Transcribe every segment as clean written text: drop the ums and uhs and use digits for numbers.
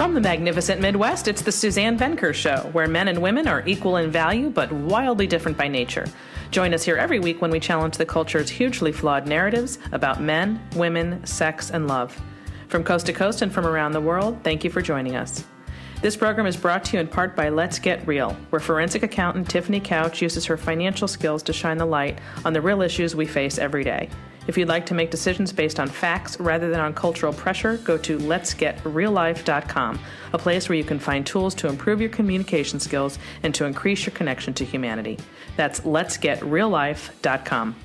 From the magnificent Midwest, it's the Suzanne Venker Show, where men and women are equal in value but wildly different by nature. Join us here every week when we challenge the culture's hugely flawed narratives about men, women, sex, and love. From coast to coast and from around the world, thank you for joining us. This program is brought to you in part by Let's Get Real, where forensic accountant Tiffany Couch uses her financial skills to shine the light on the real issues we face every day. If you'd like to make decisions based on facts rather than on cultural pressure, go to letsgetreallife.com, a place where you can find tools to improve your communication skills and to increase your connection to humanity. That's letsgetreallife.com.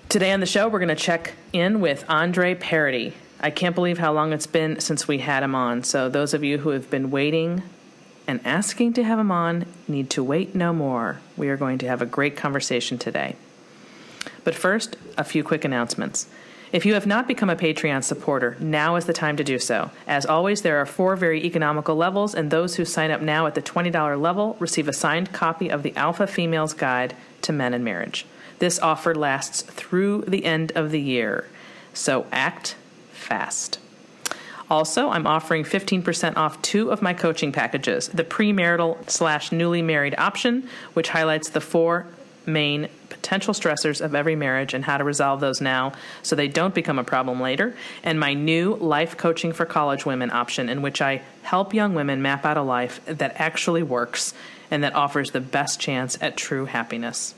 Today on the show, we're going to check in with Andre Paradis. I can't believe how long it's been since we had him on, so those of you who have been waiting and asking to have him on need to wait no more. We are going to have a great conversation today. But first, a few quick announcements. If you have not become a Patreon supporter, now is the time to do so. As always, there are 4 very economical levels, and those who sign up now at the $20 level receive a signed copy of the Alpha Female's Guide to Men and Marriage. This offer lasts through the end of the year, so act fast. Also, I'm offering 15% off 2 of my coaching packages, the premarital/newly married option, which highlights the 4 main potential stressors of every marriage and how to resolve those now so they don't become a problem later, and my new life coaching for college women option, in which I help young women map out a life that actually works and that offers the best chance at true happiness.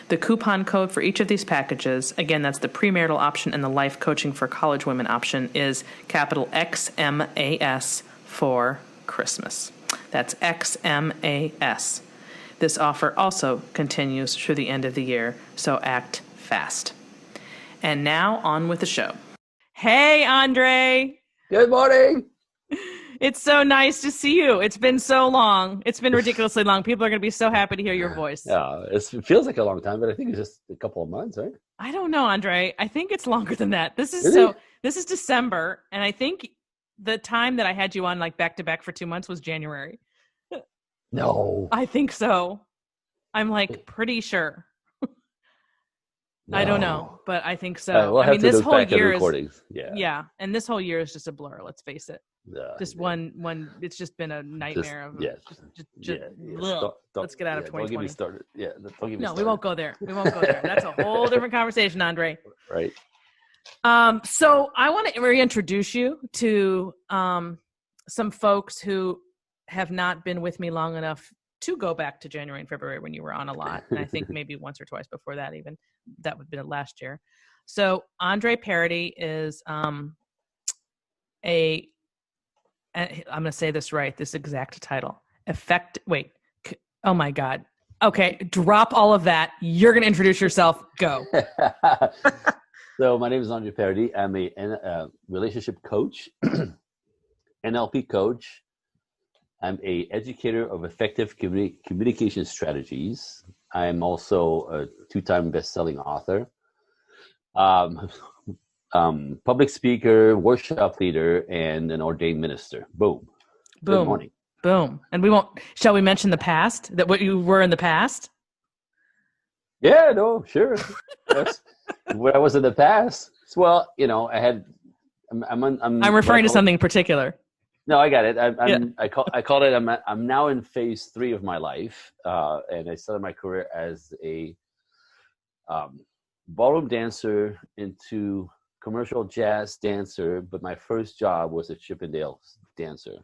The coupon code for each of these packages, again, that's the premarital option and the life coaching for college women option, is capital XMAS for Christmas. That's XMAS. This offer also continues through the end of the year, so act fast. And now, on with the show. Hey, Andre. Good morning. It's so nice to see you. It's been so long. It's been ridiculously long. People are going to be so happy to hear your voice. Yeah, it feels like a long time, but I think it's just a couple of months, right? I don't know, Andre. I think it's longer than that. This is December, and I think the time that I had you on like back to back for 2 months was January. No. I think so. I'm like pretty sure. No. I don't know, but I think so. I mean, this whole year is yeah, and this whole year is just a blur. Let's face it. Just one. It's just been a nightmare. Let's get out of 2020. Don't get me started. Yeah, don't get me started. We won't go there. That's a whole different conversation, Andre. Right. So I want to reintroduce you to some folks who have not been with me long enough to go back to January and February when you were on a lot. And I think maybe once or twice before that even. That would have been last year. So Andre Paradis is I'm going to say this right, this exact title. Oh my God. Okay, drop all of that. You're going to introduce yourself. Go. So my name is Andre Paradis. I'm a relationship coach, NLP coach. I'm a educator of effective communication strategies. I'm also a 2-time best-selling author, public speaker, workshop leader, and an ordained minister. Boom. Good morning. Boom. And shall we mention the past, that what you were in the past? Yeah, no, sure. That's what I was in the past. Well, I'm referring to something particular. No, I got it. I called it. I'm now in phase 3 of my life, and I started my career as a ballroom dancer into commercial jazz dancer. But my first job was a Chippendales dancer.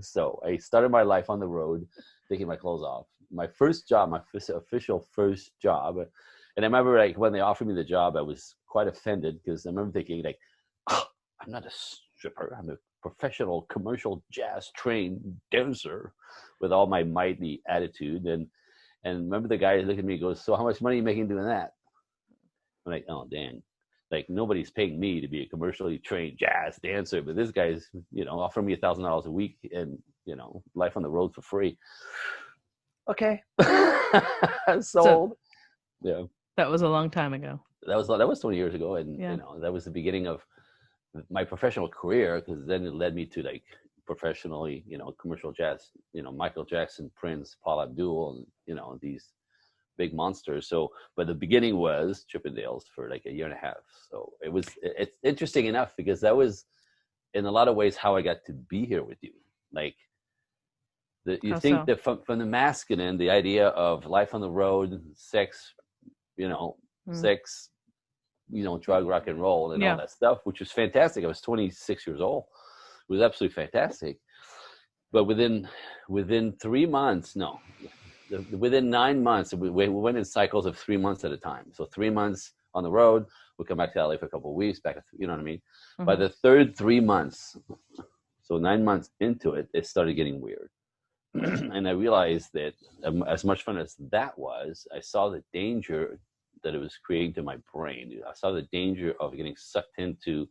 So I started my life on the road, taking my clothes off. My first job, my official first job, and I remember like when they offered me the job, I was quite offended because I remember thinking like, I'm not a stripper. I'm a professional commercial jazz trained dancer with all my mighty attitude. And remember the guy looked at me and goes, so how much money are you making doing that? I'm like, oh, dang. Like nobody's paying me to be a commercially trained jazz dancer, but this guy's, offering me $1,000 a week and, life on the road for free. Okay. Sold. Yeah. That was a long time ago. That was 20 years ago. And, that was the beginning of my professional career, because then it led me to like professionally, commercial jazz, Michael Jackson, Prince, Paula Abdul, and, these big monsters. So, but the beginning was Chippendales for like a year and a half. So it's interesting enough because that was in a lot of ways how I got to be here with you. Like, you How think so? that from the masculine, the idea of life on the road, sex, sex, drug, rock and roll and all that stuff, which was fantastic. I was 26 years old. It was absolutely fantastic. But within 3 months, within 9 months, we went in cycles of 3 months at a time. So 3 months on the road, we come back to LA for a couple of weeks, you know what I mean? Mm-hmm. By the third 3 months, so 9 months into it, it started getting weird. And I realized that as much fun as that was, I saw the danger that it was creating to my brain. I saw the danger of getting sucked into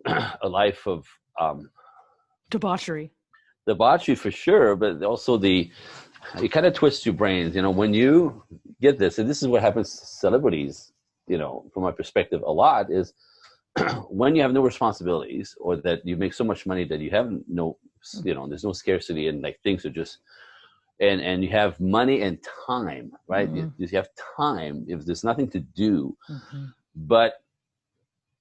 a life of debauchery for sure, but also it kind of twists your brains. When you get this, and this is what happens to celebrities, from my perspective a lot, is when you have no responsibilities, or that you make so much money that you have there's no scarcity, and like things are just, and you have money and time, right? Mm-hmm. You have time if there's nothing to do, mm-hmm. But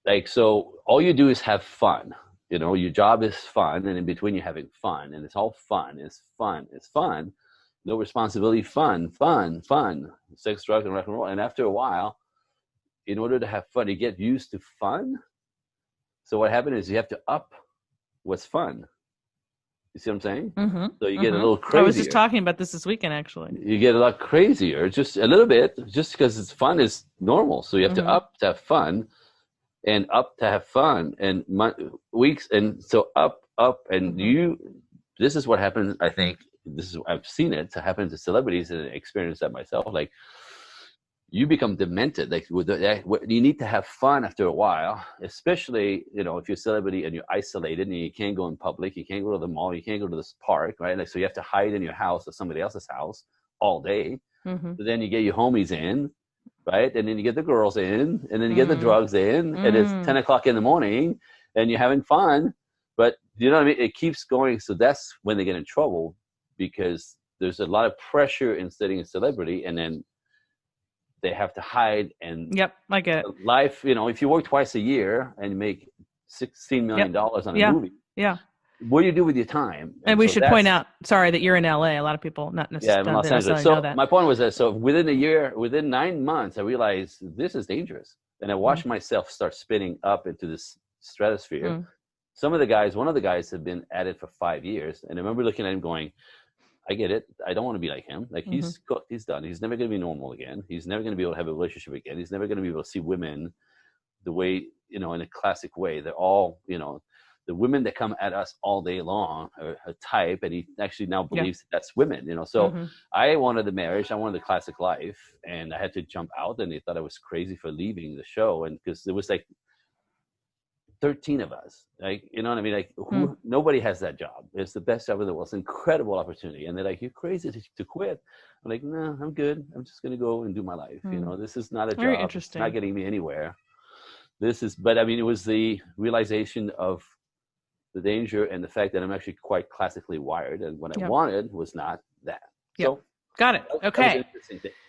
like, so all you do is have fun. Your job is fun, and in between you're having fun, and it's all fun. It's fun. No responsibility, fun. Sex, drugs, and rock and roll. And after a while, in order to have fun, you get used to fun. So what happened is you have to up what's fun. You see what I'm saying? Mm-hmm. So you get a little crazier. I was just talking about this weekend, actually. You get a lot crazier, just a little bit, just because it's fun is normal. So you have to up to have fun, and up to have fun, and weeks, and so up, and this is what happens. I think I've seen it to happen to celebrities, and experienced that myself. Like, you become demented. Like, you need to have fun after a while, especially, if you're a celebrity and you're isolated and you can't go in public, you can't go to the mall, you can't go to this park, right? Like, so you have to hide in your house or somebody else's house all day. Mm-hmm. So then you get your homies in, right? And then you get the girls in, and then you get the drugs in, and it's 10 o'clock in the morning, and you're having fun. But you know what I mean? It keeps going. So that's when they get in trouble, because there's a lot of pressure in studying a celebrity, and then they have to hide. And I get it. Life, if you work twice a year and you make $16 million on a movie, what do you do with your time? And we should point out, sorry, that you're in LA. A lot of people not necessarily, Los Angeles. know that. My point was that, so within 9 months, I realized this is dangerous. And I watched myself start spinning up into this stratosphere. One of the guys had been at it for 5 years. And I remember looking at him going, I get it. I don't want to be like him. Like, he's cooked. He's done. He's never going to be normal again. He's never going to be able to have a relationship again. He's never going to be able to see women the way, in a classic way. They're all, the women that come at us all day long are a type, and he actually now believes that's women, So I wanted the marriage. I wanted the classic life, and I had to jump out, and they thought I was crazy for leaving the show. And because there was like 13 of us, like, you know what I mean? Like, nobody has that job. It's the best job in the world. It's an incredible opportunity. And they're like, you're crazy to quit. I'm like, no, I'm good. I'm just going to go and do my life. This is not a job. Very interesting. It's not getting me anywhere. But I mean, it was the realization of the danger and the fact that I'm actually quite classically wired. And what I wanted was not that. So got it. Okay.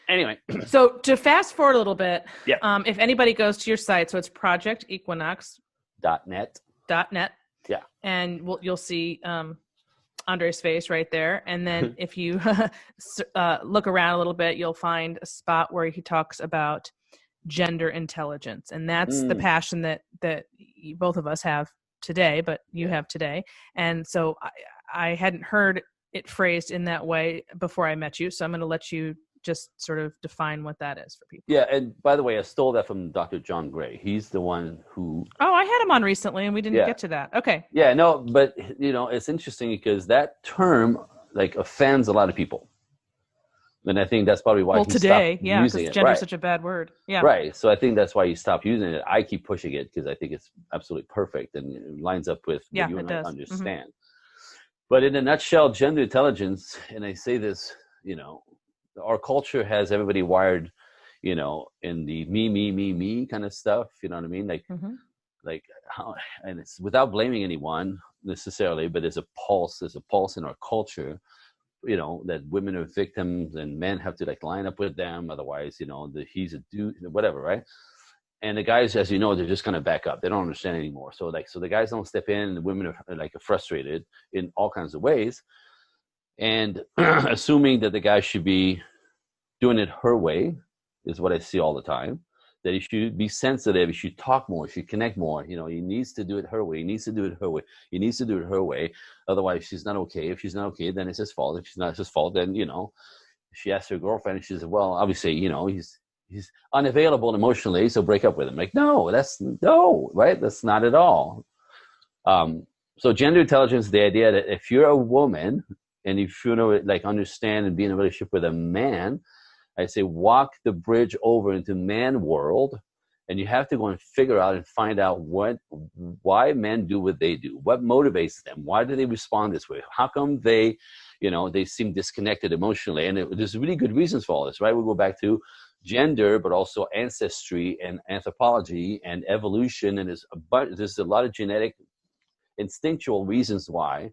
Anyway. So to fast forward a little bit, if anybody goes to your site, so it's projectequinox.net. Yeah. And you'll see Andre's face right there. And then if you look around a little bit, you'll find a spot where he talks about gender intelligence. And that's the passion that both of us have today, but you have today. And so I hadn't heard it phrased in that way before I met you. So I'm going to let you just sort of define what that is for people. Yeah, and by the way, I stole that from Dr. John Gray. He's the one who... Oh, I had him on recently, and we didn't get to that. Okay. Yeah, no, but, it's interesting because that term, like, offends a lot of people. And I think that's probably why he stopped using it. Gender is such a bad word. Yeah. Right, so I think that's why he stopped using it. I keep pushing it because I think it's absolutely perfect and it lines up with what you and I understand. But in a nutshell, gender intelligence, and I say this, our culture has everybody wired, in the me kind of stuff. You know what I mean? Like how, and it's without blaming anyone necessarily, but there's a pulse in our culture, that women are victims and men have to like line up with them. Otherwise, he's a dude, whatever. Right. And the guys, as you know, they're just going to back up. They don't understand anymore. So the guys don't step in, and the women are like frustrated in all kinds of ways, and assuming that the guy should be doing it her way is what I see all the time. That he should be sensitive, he should talk more, he should connect more. You know, he needs to do it her way. He needs to do it her way. He needs to do it her way. Otherwise, she's not okay. If she's not okay, then it's his fault. If she's not his fault, then, you know, she asked her girlfriend, and she said, well, obviously, you know, he's unavailable emotionally, so break up with him. Like, no, right? That's not at all. So gender intelligence, the idea that if you're a woman and if you know, like, understand and be in a relationship with a man, I say walk the bridge over into man world, and you have to go and figure out and find out why men do what they do, what motivates them, why do they respond this way, how come they, you know, they seem disconnected emotionally, and there's really good reasons for all this, right? We go back to gender, but also ancestry and anthropology and evolution, and there's a lot of genetic, instinctual reasons why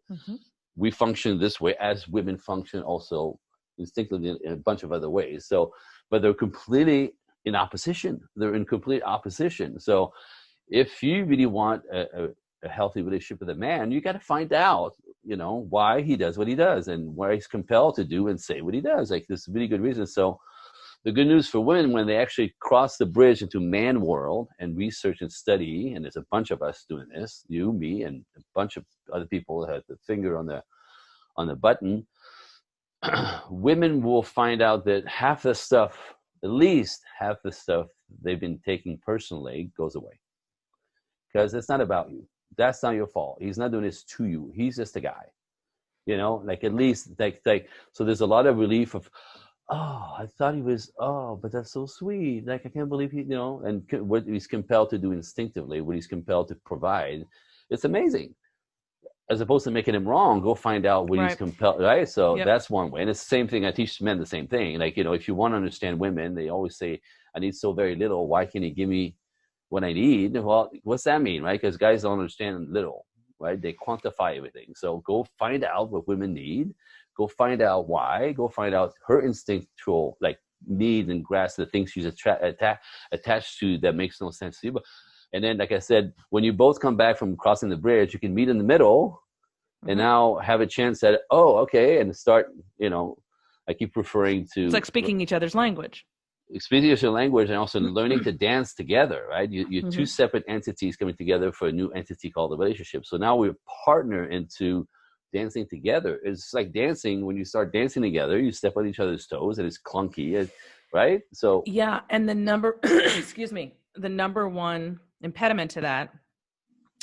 we function this way, as women function also instinctively in a bunch of other ways. So, but they're completely in opposition. They're in complete opposition. So if you really want a healthy relationship with a man, you got to find out, you know, why he does what he does and why he's compelled to do and say what he does. Like, there's really good reasons. So the good news for women, when they actually cross the bridge into man world and research and study, and there's a bunch of us doing this, you, me, and a bunch of other people that have the finger on the button, women will find out that half the stuff, at least half the stuff they've been taking personally, goes away. Because it's not about you. That's not your fault. He's not doing this to you. He's just a guy. You know, like, at least, like, so there's a lot of relief of, oh, I thought he was, oh, but that's so sweet. Like, I can't believe he, you know, and what he's compelled to do instinctively, what he's compelled to provide, it's amazing. As opposed to making him wrong, go find out what he's compelled, right? So that's one way. And it's the same thing. I teach men the same thing. Like, you know, if you want to understand women, they always say, I need so very little. Why can't he give me what I need? Well, what's that mean, right? Because guys don't understand little, right? They quantify everything. So go find out what women need. Go find out why. Go find out her instinctual, like, need and grasp the things she's attached to that makes no sense to you. And then, like I said, when you both come back from crossing the bridge, you can meet in the middle and now have a chance at, oh, okay, and start, you know, I keep referring to... It's like speaking each other's language. Speaking each other's language, and also learning to dance together, right? You're two separate entities coming together for a new entity called the relationship. So now we partner into dancing together. It's like dancing. When you start dancing together, you step on each other's toes, and it's clunky, right? So... Yeah, and excuse me, the number one impediment to that,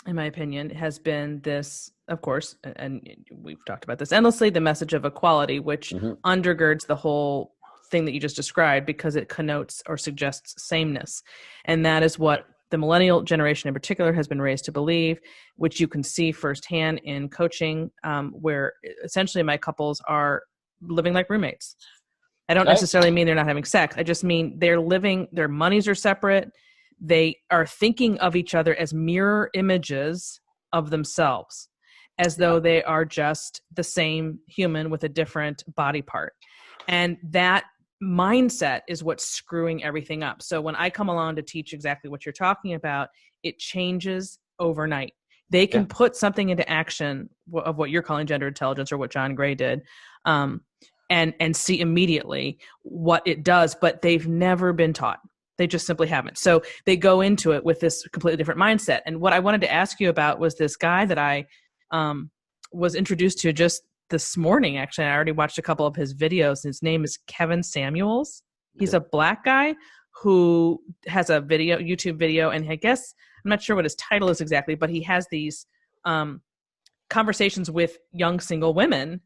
in my opinion, has been this, of course, and we've talked about this endlessly, the message of equality, which undergirds the whole thing that you just described, because it connotes or suggests sameness. And that is what the millennial generation in particular has been raised to believe, which you can see firsthand in coaching, where essentially my couples are living like roommates. I don't necessarily mean they're not having sex. I just mean they're living, their monies are separate. They are thinking of each other as mirror images of themselves, as though they are just the same human with a different body part. And that mindset is what's screwing everything up. So when I come along to teach exactly what you're talking about, it changes overnight. They can put something into action of what you're calling gender intelligence, or what John Gray did, and see immediately what it does, but they've never been taught. They just simply haven't. So they go into it with this completely different mindset. And what I wanted to ask you about was this guy that I was introduced to just this morning. Actually, I already watched a couple of his videos. His name is Kevin Samuels. He's a black guy who has a YouTube video, and I guess, I'm not sure what his title is exactly, but he has these conversations with young single women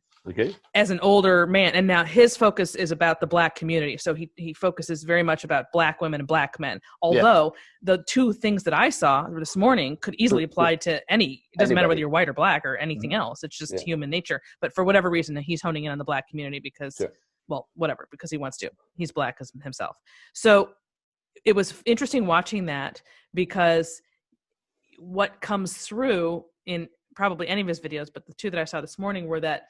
as an older man. And now his focus is about the black community. So he focuses very much about black women and black men. Although the two things that I saw this morning could easily apply to it doesn't matter whether you're white or black or anything else. It's just human nature. But for whatever reason, he's honing in on the black community because, well, whatever, because he wants to. He's black as himself. So it was interesting watching that, because what comes through in probably any of his videos, but the two that I saw this morning were that,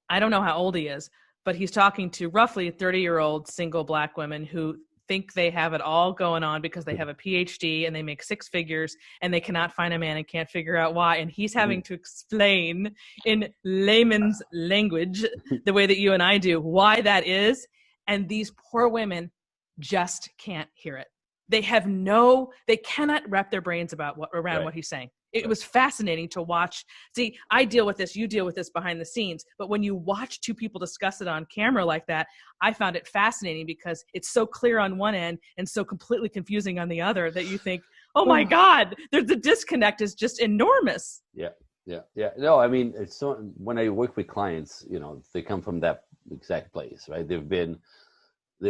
I don't know how old he is, but he's talking to roughly 30-year-old single black women who think they have it all going on because they have a PhD and they make six figures and they cannot find a man and can't figure out why. And he's having to explain in layman's language, the way that you and I do, why that is. And these poor women just can't hear it. They cannot wrap their brains around what he's saying. It was fascinating to watch. See, I deal with this, you deal with this behind the scenes, but when you watch two people discuss it on camera like that, I found it fascinating because it's so clear on one end and so completely confusing on the other that you think, oh my God, the disconnect is just enormous. Yeah. No, I mean, it's so, when I work with clients, they come from that exact place, right? They've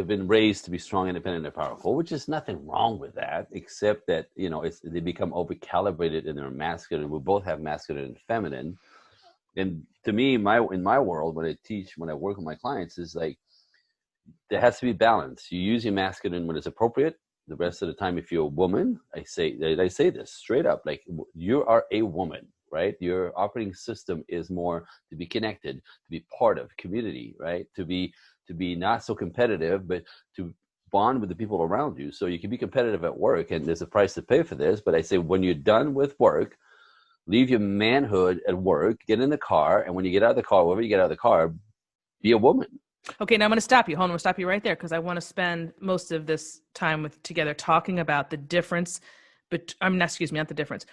been raised to be strong, independent, and powerful, which is nothing wrong with that, except that, they become over-calibrated in their masculine. We both have masculine and feminine. And to me, in my world, when I work with my clients, is like, there has to be balance. You use your masculine when it's appropriate. The rest of the time, if you're a woman, I say this straight up, like, you are a woman, right? Your operating system is more to be connected, to be part of community, right? To be not so competitive, but to bond with the people around you. So you can be competitive at work, and there's a price to pay for this. But I say, when you're done with work, leave your manhood at work, get in the car, and when you get out of the car, wherever you get out of the car, be a woman. Okay, now I'm going to stop you. Hold on, I'm going to stop you right there because I want to spend most of this time together talking about the difference. But excuse me, not the difference.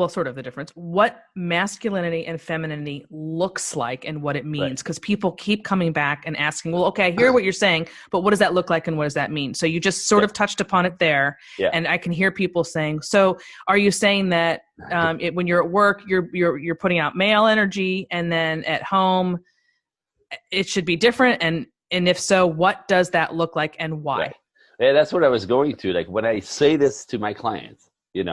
Sort of the difference. What masculinity and femininity looks like and what it means, because people keep coming back and asking, well, okay, I hear what you're saying, but what does that look like and what does that mean? So you just sort of touched upon it there, and I can hear people saying, so are you saying that when you're at work, you're putting out male energy, and then at home it should be different, and if so, what does that look like and why? Right. Yeah, that's what I was going to. Like, when I say this to my clients, you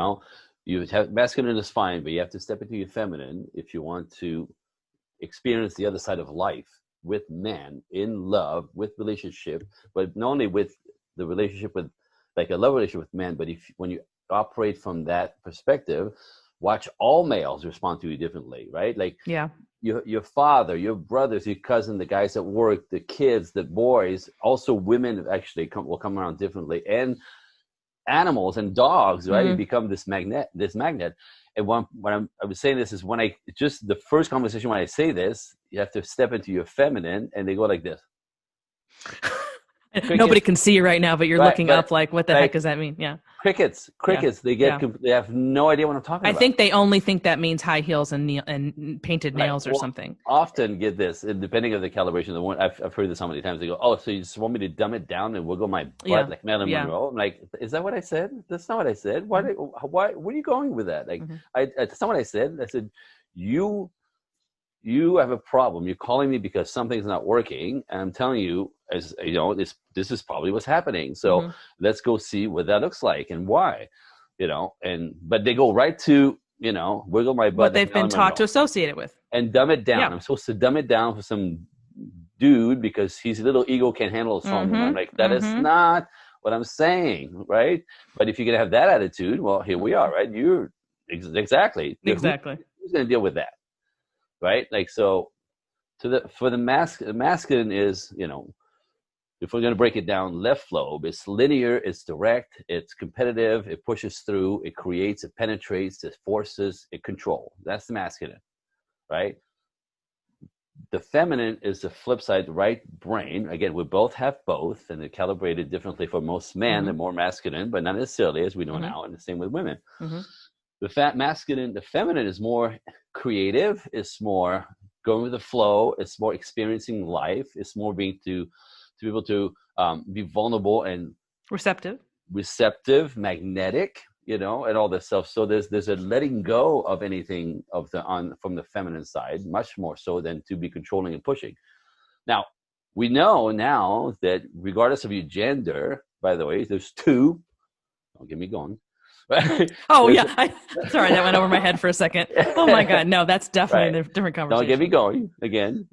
have masculine is fine, but you have to step into your feminine if you want to experience the other side of life with men, in love, with relationship, but not only with the relationship with, like, a love relationship with men, but when you operate from that perspective, watch all males respond to you differently, right? Like, your father, your brothers, your cousin, the guys at work, the kids, the boys, also women actually will come around differently, and animals and dogs, right? You become this magnet. And I was saying this is when the first conversation, when I say this, you have to step into your feminine, and they go like this. Nobody can see you right now, but you're looking up like, what the heck does that mean? Yeah. Crickets. They have no idea what I'm talking about. I think they only think that means high heels and painted nails or something. Often get this, depending on the calibration. I've heard this so many times. They go, oh, so you just want me to dumb it down and wiggle my butt like Marilyn Monroe? I'm like, is that what I said? That's not what I said. Why? Where are you going with that? Like, that's not what I said. I said, you have a problem. You're calling me because something's not working, and I'm telling you, as you know, this is probably what's happening. So let's go see what that looks like and why, but they go right to, wiggle my butt. What they've been taught to associate it with. And dumb it down. I'm supposed to dumb it down for some dude because his little ego can't handle his phone. I'm like, that is not what I'm saying, right? But if you're going to have that attitude, well, here we are, right? You're exactly. Who's going to deal with that? Right? Like, so for the masculine is, if we're going to break it down, left lobe, it's linear, it's direct, it's competitive, it pushes through, it creates, it penetrates, it forces, it controls. That's the masculine, right? The feminine is the flip side, the right brain. Again, we both have both, and they're calibrated differently for most men. They're more masculine, but not necessarily, as we know now, and the same with women. The feminine is more creative, it's more going with the flow, it's more experiencing life, it's more being to be able to be vulnerable and receptive, magnetic, and all this stuff. So there's a letting go of anything from the feminine side, much more so than to be controlling and pushing. Now, we know now that regardless of your gender, by the way, there's two. Don't get me going. Sorry, that went over my head for a second. Oh my God, no, that's definitely a different conversation. Don't get me going again.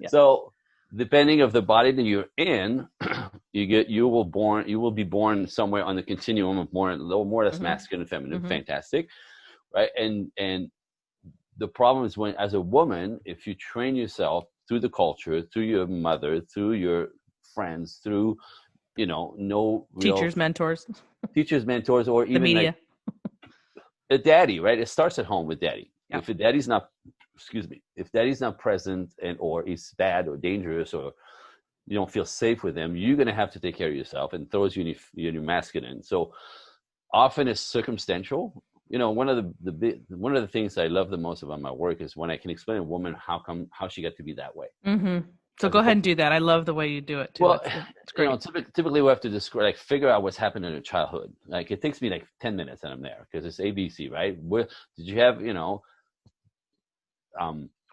So depending of the body that you're in, you will be born somewhere on the continuum of a little more or less masculine and feminine. Fantastic, right? And the problem is when, as a woman, if you train yourself through the culture, through your mother, through your friends, through no real Teachers, mentors, mentors, or the even media. like a daddy, right? It starts at home with daddy. Yep. If a daddy's not, if daddy's not present or he's bad or dangerous, or you don't feel safe with him, you're going to have to take care of yourself, and throws you in your masculine. So often it's circumstantial. One of the things I love the most about my work is when I can explain to a woman how she got to be that way. Mm-hmm. So go ahead and do that. I love the way you do it too. Well, it's great. Typically we have to describe, figure out what's happened in her childhood. Like it takes me like 10 minutes and I'm there, because it's ABC, right? Where did you have,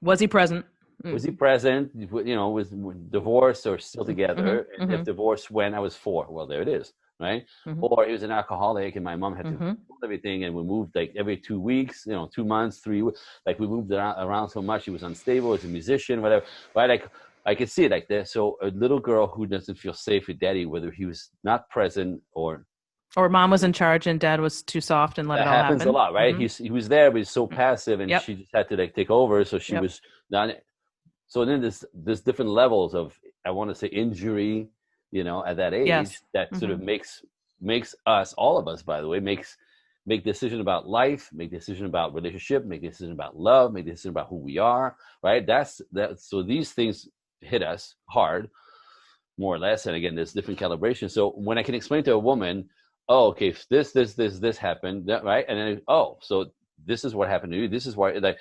was he present? Was he present? Was divorced or still together? Mm-hmm. And if divorced, when? I was 4. Well, there it is, right? Mm-hmm. Or he was an alcoholic, and my mom had to Mm-hmm. do everything, and we moved like every 2 weeks, 2 months, 3 weeks. Like we moved around so much. He was unstable as a musician, whatever. Right? Like I could see it like this. So a little girl who doesn't feel safe with daddy, whether he was not present or mom was in charge and dad was too soft and let it all happens happen. a lot, right? Mm-hmm. He was there, but he's so passive, and Yep. she just had to like take over. So she was not. So then there's different levels of, I want to say, injury, at that age, that sort of makes us, all of us, by the way, make decision about life, make decision about relationship, make decision about love, make decision about who we are, right? So these things hit us hard, more or less. And again, there's different calibration. So when I can explain to a woman, oh, okay, this happened, right? And then, oh, so this is what happened to you. This is why, like,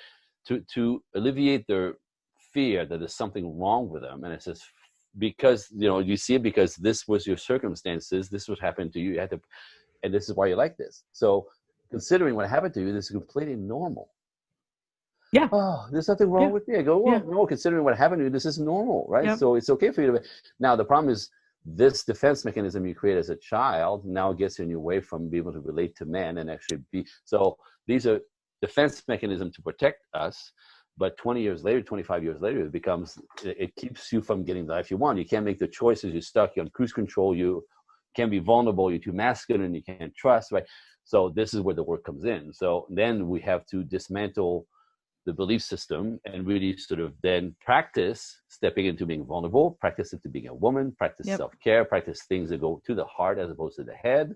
to alleviate their fear that there's something wrong with them. And it says, because, you see it because this was your circumstances, this was happened to you, you had to, and this is why you like this. So considering what happened to you, this is completely normal. Yeah. Oh, there's nothing wrong with me. I go, well, no, considering what happened to you, this is normal, right? Yep. So it's okay for you to. Now, the problem is this defense mechanism you create as a child now gets in your way from being able to relate to men and actually be. So these are defense mechanisms to protect us. But 20 years later, 25 years later, it keeps you from getting the life you want. You can't make the choices. You're stuck. You're on cruise control. You can't be vulnerable. You're too masculine. You can't trust, right? So this is where the work comes in. So then we have to dismantle the belief system and really sort of then practice stepping into being vulnerable, practice into being a woman, practice self-care, practice things that go to the heart as opposed to the head.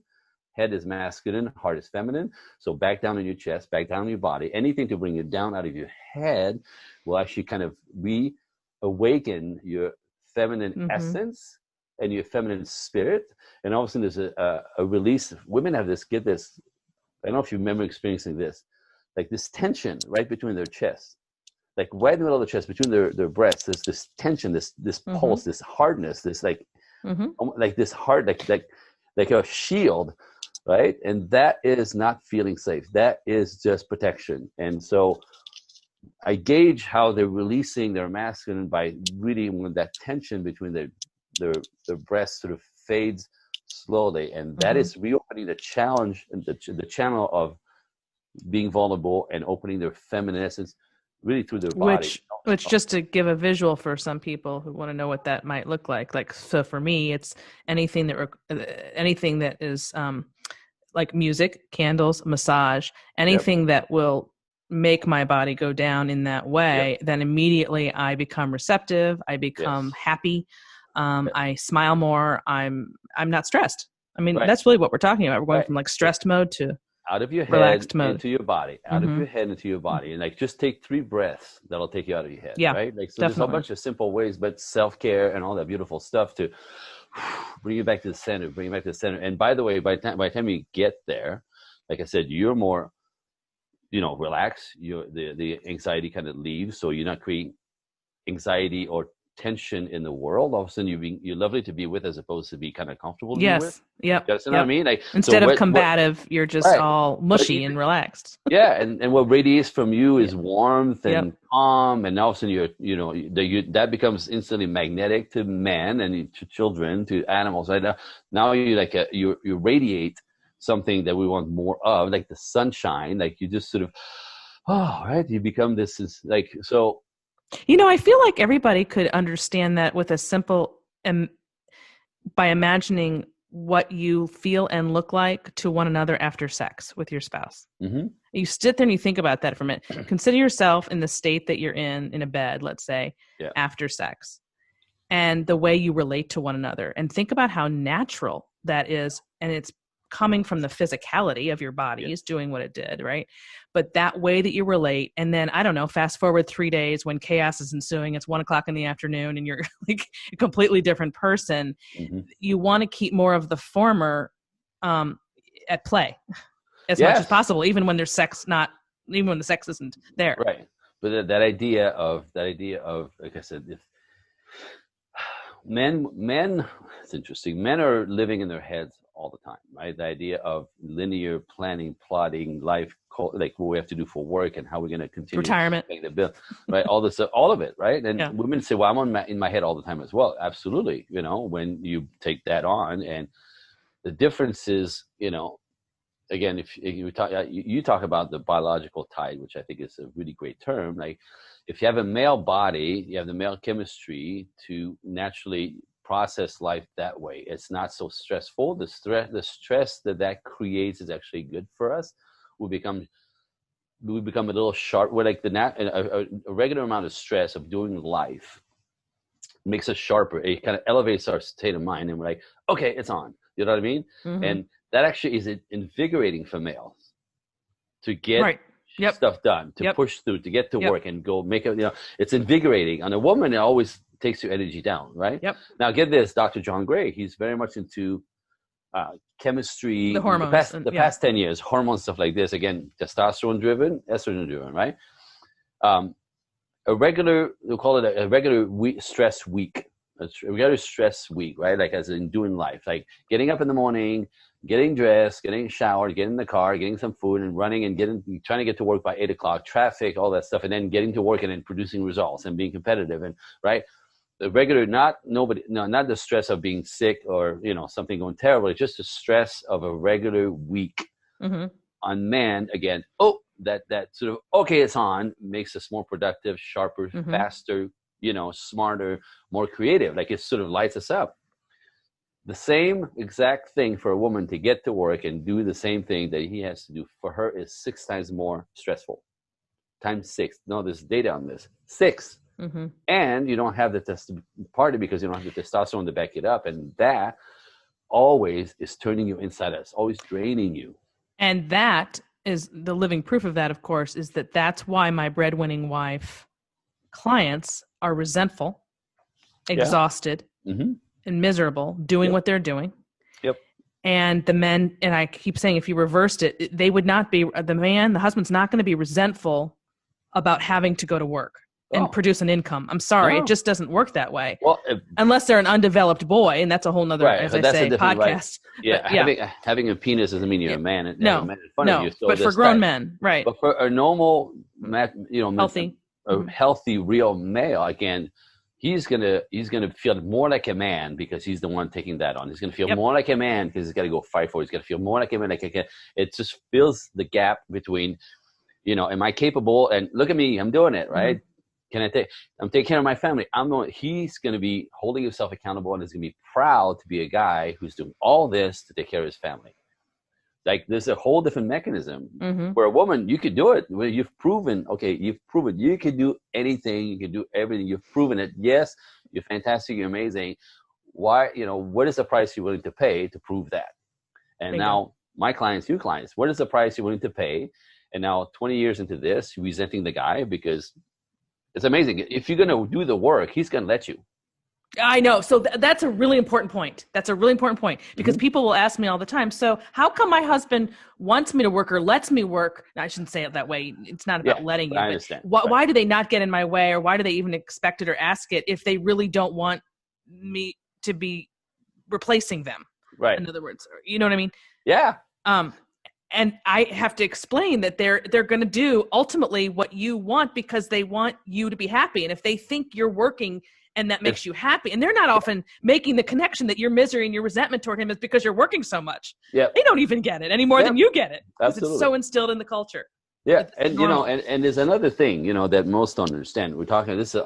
Head is masculine, heart is feminine. So back down in your chest, back down in your body. Anything to bring you down out of your head will actually kind of reawaken your feminine essence and your feminine spirit. And all of a sudden there's a release. Women have this, get this. I don't know if you remember experiencing this, like this tension right between their chests, like right in the middle of the chest, between their breasts. There's this tension, this pulse, this hardness, this like this heart, like a shield. Right. And that is not feeling safe. That is just protection. And so I gauge how they're releasing their masculine by really when that tension between their breasts sort of fades slowly. And that is reopening the challenge and the channel of being vulnerable and opening their feminine essence really through their body. Which just to give a visual for some people who want to know what that might look like. So for me, it's anything that is like music, candles, massage, anything that will make my body go down in that way, then immediately I become receptive. I become happy. I smile more. I'm not stressed. I mean, that's really what we're talking about. We're going from like stressed mode to out of your head into your body, out of your head into your body. And like, just take 3 breaths. That'll take you out of your head. Yeah, right. Like, so there's a bunch of simple ways, but self-care and all that beautiful stuff to bring you back to the center, And by the way, by the time you get there, like I said, you're more, relaxed. The anxiety kind of leaves. So you're not creating anxiety or tension in the world. All of a sudden you're lovely to be with as opposed to be kind of comfortable to be with. Yep. You know what I mean? Like, instead of combative, you're just all mushy and relaxed. And what radiates from you is warmth and calm, and all of a sudden that becomes instantly magnetic to men and to children, to animals. Right now you like you radiate something that we want more of, like the sunshine. Like you just sort of, you become this is like so. I feel like everybody could understand that with a simple, by imagining what you feel and look like to one another after sex with your spouse. You sit there and you think about that for a minute. Consider yourself in the state that you're in a bed, let's say, after sex. and the way you relate to one another. And think about how natural that is. And it's coming from the physicality of your bodies doing what it did, right? But that way that you relate, and then, I don't know, fast forward 3 days when chaos is ensuing, it's 1:00 in the afternoon and you're like a completely different person. Mm-hmm. You want to keep more of the former at play as much as possible, even when there's sex, even when the sex isn't there. Right. But that idea of, like I said, if men, it's interesting. Men are living in their heads all the time, right? The idea of linear planning, plotting, life, like what we have to do for work and how we're going to continue retirement, paying the bill, right? All this, all of it, right? And women say, "Well, I'm in my head all the time as well." Absolutely, when you take that on, and the difference is, again, if you talk about the biological tide, which I think is a really great term. Like, if you have a male body, you have the male chemistry to naturally process life that way. It's not so stressful. The stress that creates is actually good for us. We become a little sharp. We're like a regular amount of stress of doing life makes us sharper. It kind of elevates our state of mind, and we're like, okay, it's on. You know what I mean? Mm-hmm. And that actually is invigorating for males to get stuff done, to push through, to get to work and go make it. It's invigorating. On a woman, it always takes your energy down, right? Yep. Now, get this, Dr. John Gray, he's very much into chemistry. The hormones. The past 10 years, hormones, stuff like this. Again, testosterone-driven, estrogen-driven, right? We'll call it a regular stress week. A regular stress week, right? Like, as in doing life, like getting up in the morning, getting dressed, getting showered, getting in the car, getting some food, and running and trying to get to work by 8:00, traffic, all that stuff, and then getting to work and then producing results and being competitive, and right. The regular, not the stress of being sick or something going terrible. It's just the stress of a regular week. Mm-hmm. On man, again, that sort of, okay, it's on, makes us more productive, sharper, mm-hmm. faster, smarter, more creative. Like, it sort of lights us up. The same exact thing for a woman to get to work and do the same thing that he has to do for her is 6 times more stressful. Times 6. No, there's data on this. 6. Mm-hmm. And you don't have the party because you don't have the testosterone to back it up. And that always is turning you inside out. It's always draining you. And that is the living proof of that, of course, is that's why my breadwinning wife clients are resentful, exhausted, mm-hmm. and miserable doing what they're doing. Yep. And the men, and I keep saying, if you reversed it, they would not be, the husband's not going to be resentful about having to go to work and produce an income. I'm sorry, it just doesn't work that way. Well, unless they're an undeveloped boy, and that's a whole nother, as I say, podcast. Right. Yeah, but, having a penis doesn't mean you're a man. No, a man in front of you, so but for grown men, right? But for a normal, healthy, healthy, real male, again, he's gonna feel more like a man because he's the one taking that on. He's gonna feel more like a man because he's got to go fight for it. He's gonna feel more like a man. It just fills the gap between, am I capable? And look at me, I'm doing it, right? Mm-hmm. I'm taking care of my family. He's going to be holding himself accountable and is going to be proud to be a guy who's doing all this to take care of his family. Like, there's a whole different mechanism. Mm-hmm. For a woman, you could do it. You've proven you can do anything. You can do everything. You've proven it. Yes, you're fantastic. You're amazing. Why, what is the price you're willing to pay to prove that? And now my clients, what is the price you're willing to pay? And now 20 years into this, you're resenting the guy because it's amazing. If you're going to do the work, he's going to let you. I know. So that's a really important point. Because mm-hmm. people will ask me all the time, so how come my husband wants me to work or lets me work? Now, I shouldn't say it that way. It's not about letting you. I understand. Why do they not get in my way, or why do they even expect it or ask it if they really don't want me to be replacing them? Right. In other words, you know what I mean? Yeah. And I have to explain that they're going to do ultimately what you want because they want you to be happy. And if they think you're working and that makes you happy, and they're not often making the connection that your misery and your resentment toward him is because you're working so much. Yeah, they don't even get it any more than you get it. Absolutely. It's so instilled in the culture. Yeah, and and there's another thing that most don't understand. We're talking. This is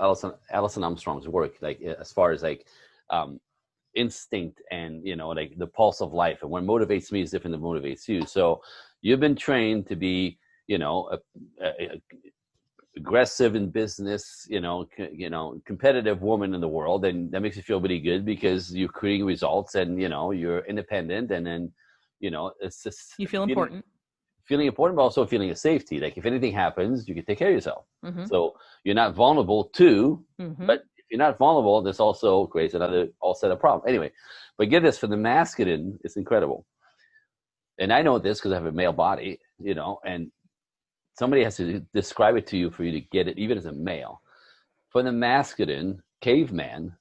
Alison Armstrong's work, like as far as like instinct and like the pulse of life, and what motivates me is different than motivates you. So you've been trained to be aggressive in business, competitive woman in the world, and that makes you feel really good because you're creating results and, you're independent. And then, it's just you feel important. Feeling important, but also feeling a safety. Like if anything happens, you can take care of yourself. Mm-hmm. So you're not vulnerable too, Mm-hmm. but if you're not vulnerable, this also creates another all set of problem. Anyway, but get this, for the masculine, it's incredible. And I know this because I have a male body, and somebody has to describe it to you for you to get it, even as a male. For the masculine, caveman,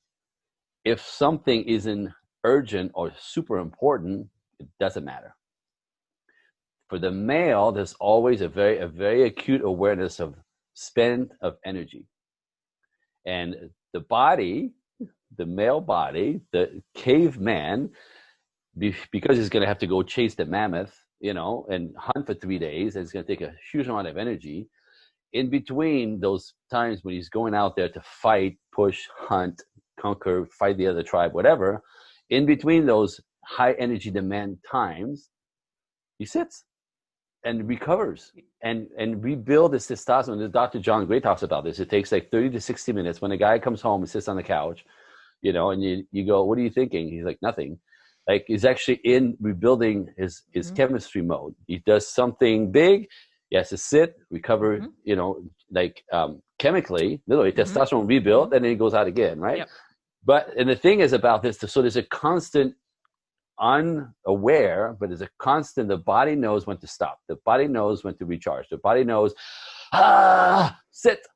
if something isn't urgent or super important, it doesn't matter. For the male, there's always a very acute awareness of spend of energy. And the body, the male body, the caveman, because he's going to have to go chase the mammoth, and hunt for 3 days, and it's going to take a huge amount of energy. In between those times when he's going out there to fight, push, hunt, conquer, fight the other tribe, whatever, in between those high energy demand times, he sits and recovers and rebuild his testosterone. Dr. John Gray talks about this. It takes like 30 to 60 minutes. When a guy comes home and sits on the couch, and you go, what are you thinking? He's like, nothing. Like he's actually in rebuilding his mm-hmm. chemistry mode. He does something big. He has to sit, recover, mm-hmm. Chemically, literally mm-hmm. testosterone rebuild, and then he goes out again, right? Yep. And the thing is about this, so there's a constant unaware, but there's a constant, the body knows when to stop. The body knows when to recharge. The body knows, sit.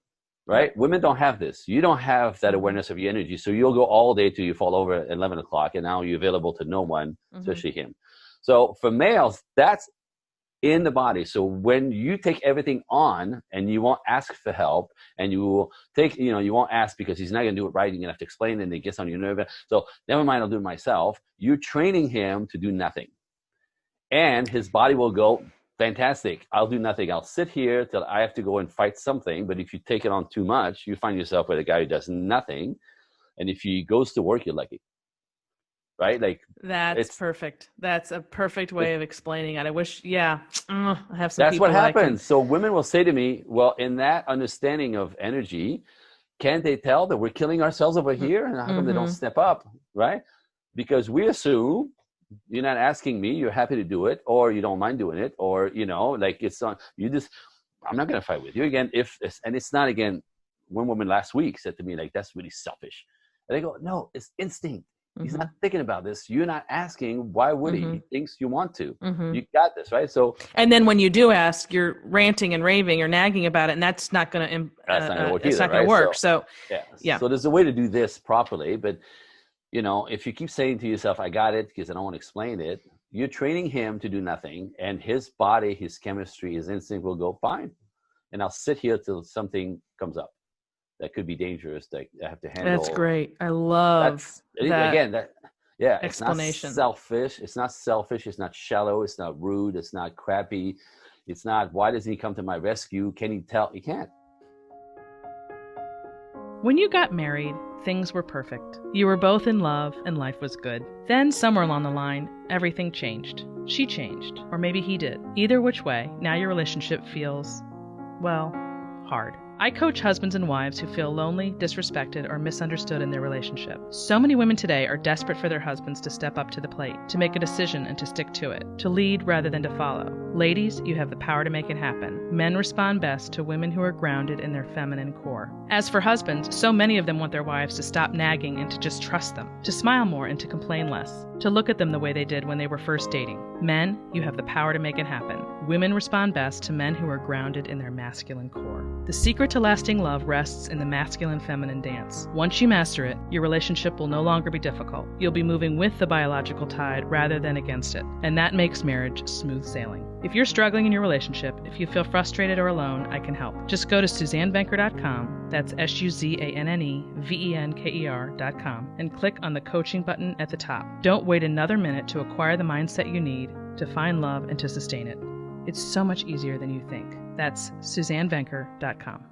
Right? Women don't have this. You don't have that awareness of your energy. So you'll go all day till you fall over at 11 o'clock, and now you're available to no one, mm-hmm. especially him. So for males, that's in the body. So when you take everything on and you won't ask for help, and you will take, you won't ask because he's not going to do it right. You're going to have to explain it, and it gets on your nerve. So never mind, I'll do it myself. You're training him to do nothing. And his body will go, fantastic, I'll do nothing. I'll sit here till I have to go and fight something. But if you take it on too much, you find yourself with a guy who does nothing. And if he goes to work, you're lucky. Right? Like that's perfect. That's a perfect way of explaining it. I wish, I have some. That's what happens. So women will say to me, well, in that understanding of energy, can't they tell that we're killing ourselves over here? And how come mm-hmm. they don't step up? Right? Because we assume you're not asking me, you're happy to do it, or you don't mind doing it, or, it's on, I'm not going to fight with you again. It's not, again, one woman last week said to me, like, that's really selfish. And I go, no, it's instinct. Mm-hmm. He's not thinking about this. You're not asking. Why would mm-hmm. he? He thinks you want to. Mm-hmm. You got this, right? So, and then when you do ask, you're ranting and raving or nagging about it, and that's not going to work. It's not going to work. So, yeah. So there's a way to do this properly, but if you keep saying to yourself, I got it because I don't want to explain it, you're training him to do nothing, and his body, his chemistry, his instinct will go, fine. And I'll sit here till something comes up that could be dangerous that I have to handle. That's great. I love that. Again, explanation. It's not selfish. It's not selfish. It's not shallow. It's not rude. It's not crappy. It's not, why doesn't he come to my rescue? Can he tell? He can't. When you got married, things were perfect. You were both in love and life was good. Then somewhere along the line, everything changed. She changed, or maybe he did. Either which way, now your relationship feels, hard. I coach husbands and wives who feel lonely, disrespected, or misunderstood in their relationship. So many women today are desperate for their husbands to step up to the plate, to make a decision and to stick to it, to lead rather than to follow. Ladies, you have the power to make it happen. Men respond best to women who are grounded in their feminine core. As for husbands, so many of them want their wives to stop nagging and to just trust them, to smile more and to complain less, to look at them the way they did when they were first dating. Men, you have the power to make it happen. Women respond best to men who are grounded in their masculine core. The secret to lasting love rests in the masculine-feminine dance. Once you master it, your relationship will no longer be difficult. You'll be moving with the biological tide rather than against it, and that makes marriage smooth sailing. If you're struggling in your relationship, if you feel frustrated or alone, I can help. Just go to SuzanneVenker.com, that's SuzanneVenker.com, and click on the coaching button at the top. Don't wait another minute to acquire the mindset you need to find love and to sustain it. It's so much easier than you think. That's SuzanneVenker.com.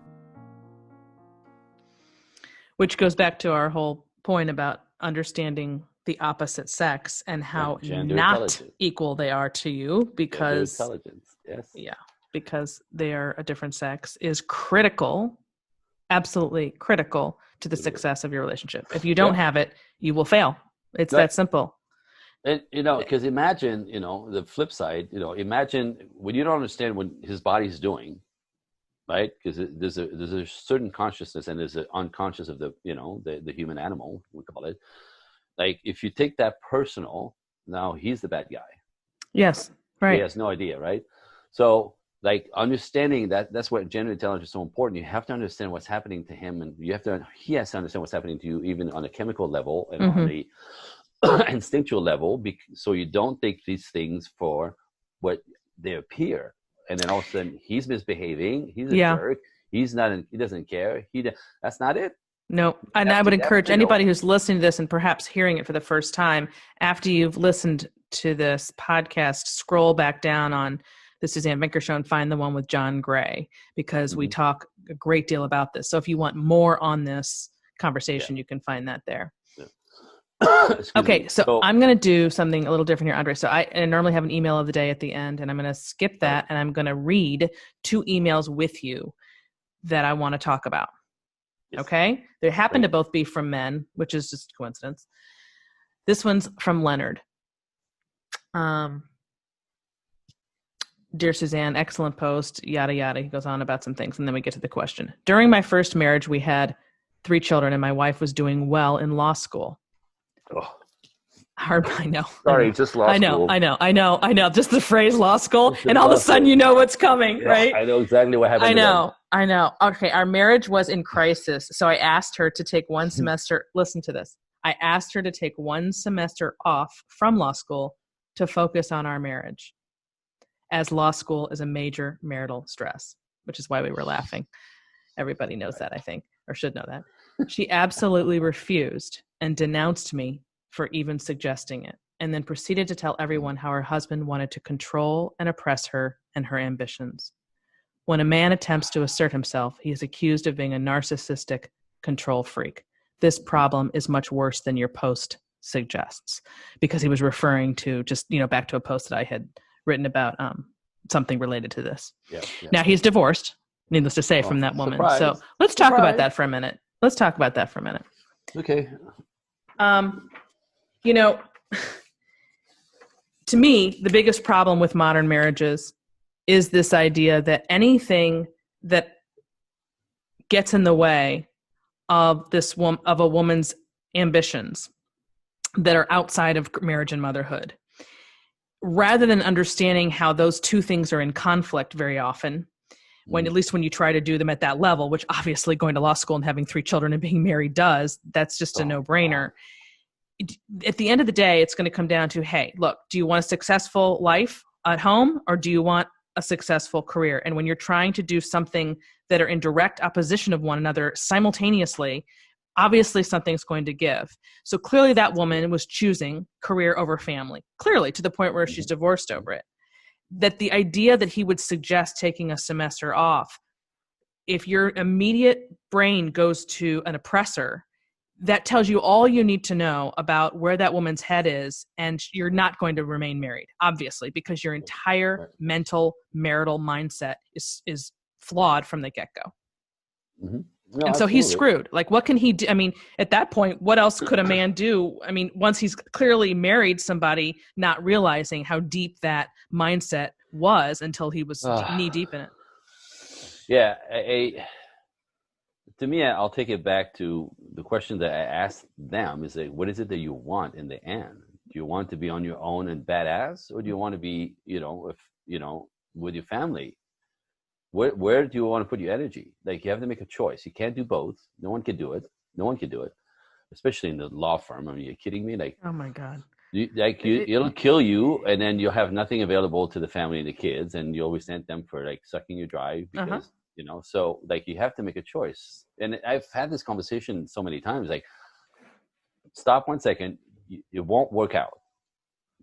Which goes back to our whole point about understanding the opposite sex and how not equal they are to you, because gender intelligence, yes. Yeah. because they are a different sex is critical, absolutely critical to the success of your relationship. If you don't have it, you will fail. It's that simple. And, because imagine, the flip side, imagine when you don't understand what his body's doing, right? Because there's a certain consciousness and there's an unconscious of the human animal, we call it. Like if you take that personal, now he's the bad guy. Yes, right. He has no idea, right? So like understanding that's what gender intelligence is so important. You have to understand what's happening to him, and he has to understand what's happening to you, even on a chemical level and on the instinctual level, so you don't take these things for what they appear, and then all of a sudden he's misbehaving, he's a jerk, he doesn't care, that's not it. No, and I would encourage anybody who's listening to this and perhaps hearing it for the first time, after you've listened to this podcast, scroll back down on the Suzanne Venker Show and find the one with John Gray, because we talk a great deal about this. So if you want more on this conversation, you can find that there. Okay, so I'm going to do something a little different here, Andre. So I normally have an email of the day at the end, and I'm going to skip that, and I'm going to read 2 emails with you that I want to talk about. Yes. Okay? They happen to both be from men, which is just a coincidence. This one's from Leonard. Dear Suzanne, excellent post, yada, yada. He goes on about some things, and then we get to the question. During my first marriage, we had 3 children, and my wife was doing well in law school. Oh. Hard, I know. Sorry, just law school. I know. Just the phrase law school, and all of a sudden you know what's coming, right? I know exactly what happened. I know. Okay, our marriage was in crisis, so I asked her to take 1 semester. Listen to this. I asked her to take 1 semester off from law school to focus on our marriage, as law school is a major marital stress, which is why we were laughing. Everybody knows that, I think, or should know that. She absolutely refused and denounced me for even suggesting it, and then proceeded to tell everyone how her husband wanted to control and oppress her and her ambitions. When a man attempts to assert himself, he is accused of being a narcissistic control freak. This problem is much worse than your post suggests, because he was referring to just, back to a post that I had written about something related to this. Yeah. Now he's divorced, needless to say, from that woman. Surprise. So let's talk about that for a minute. Okay. To me, the biggest problem with modern marriages is this idea that anything that gets in the way of of a woman's ambitions that are outside of marriage and motherhood, rather than understanding how those 2 things are in conflict very often, at least when you try to do them at that level, which obviously going to law school and having 3 children and being married does, that's just a no-brainer. At the end of the day, it's going to come down to, hey, look, do you want a successful life at home, or do you want a successful career? And when you're trying to do something that are in direct opposition of one another simultaneously, obviously something's going to give. So clearly that woman was choosing career over family, clearly, to the point where she's divorced over it. That the idea that he would suggest taking a semester off, if your immediate brain goes to an oppressor, that tells you all you need to know about where that woman's head is, and you're not going to remain married, obviously, because your entire mental marital mindset is flawed from the get-go. Mm-hmm. No, and so he's screwed. Like, what can he do? I mean, at that point, what else could a man do? I mean, once he's clearly married somebody, not realizing how deep that mindset was until he was knee deep in it. Yeah. To me, I'll take it back to the question that I asked them is like, what is it that you want in the end? Do you want to be on your own and badass, or do you want to be, with your family? Where do you want to put your energy? Like, you have to make a choice. You can't do both. No one can do it. Especially in the law firm. I mean, you're kidding me? Like, oh my God. It'll kill you, and then you'll have nothing available to the family and the kids, and you always resent them for like sucking you dry because, so like you have to make a choice. And I've had this conversation so many times, like, stop 1 second. It won't work out.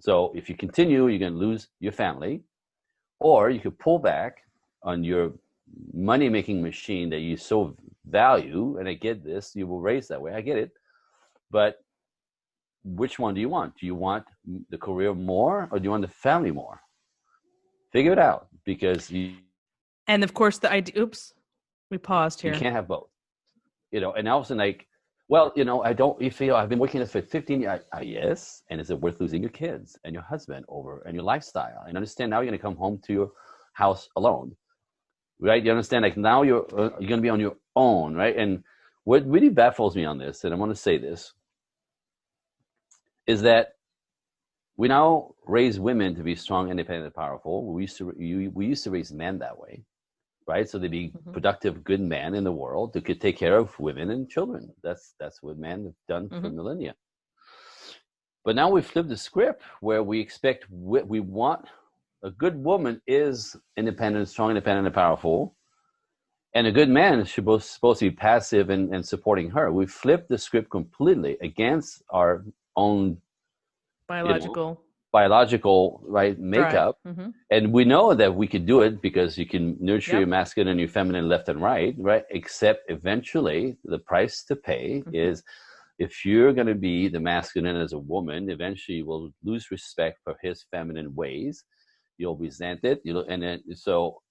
So if you continue, you're going to lose your family, or you could pull back on your money-making machine that you so value. And I get this, you were raised that way. I get it. But which one do you want? Do you want the career more, or do you want the family more? Figure it out, because And of course the idea, oops, we paused here. You can't have both. And all of a sudden, like, well, I don't, you feel I've been working this for 15 years. Yes. And is it worth losing your kids and your husband over and your lifestyle? And understand now you're going to come home to your house alone, right? You understand, like, now you're going to be on your own, right? And what really baffles me on this, and I want to say this, is that we now raise women to be strong, independent, and powerful. We used to raise men that way, right? So they'd be productive, good men in the world who could take care of women and children. That's what men have done for millennia. But now we flip the script where we expect, we want a good woman is independent, strong, independent, and powerful. And a good man is supposed to be passive and supporting her. We flipped the script completely against our own biological right makeup. And we know that we could do it because you can nurture your masculine and your feminine left and right, except eventually the price to pay is, if you're going to be the masculine as a woman, eventually you will lose respect for his feminine ways. You'll resent it, and then so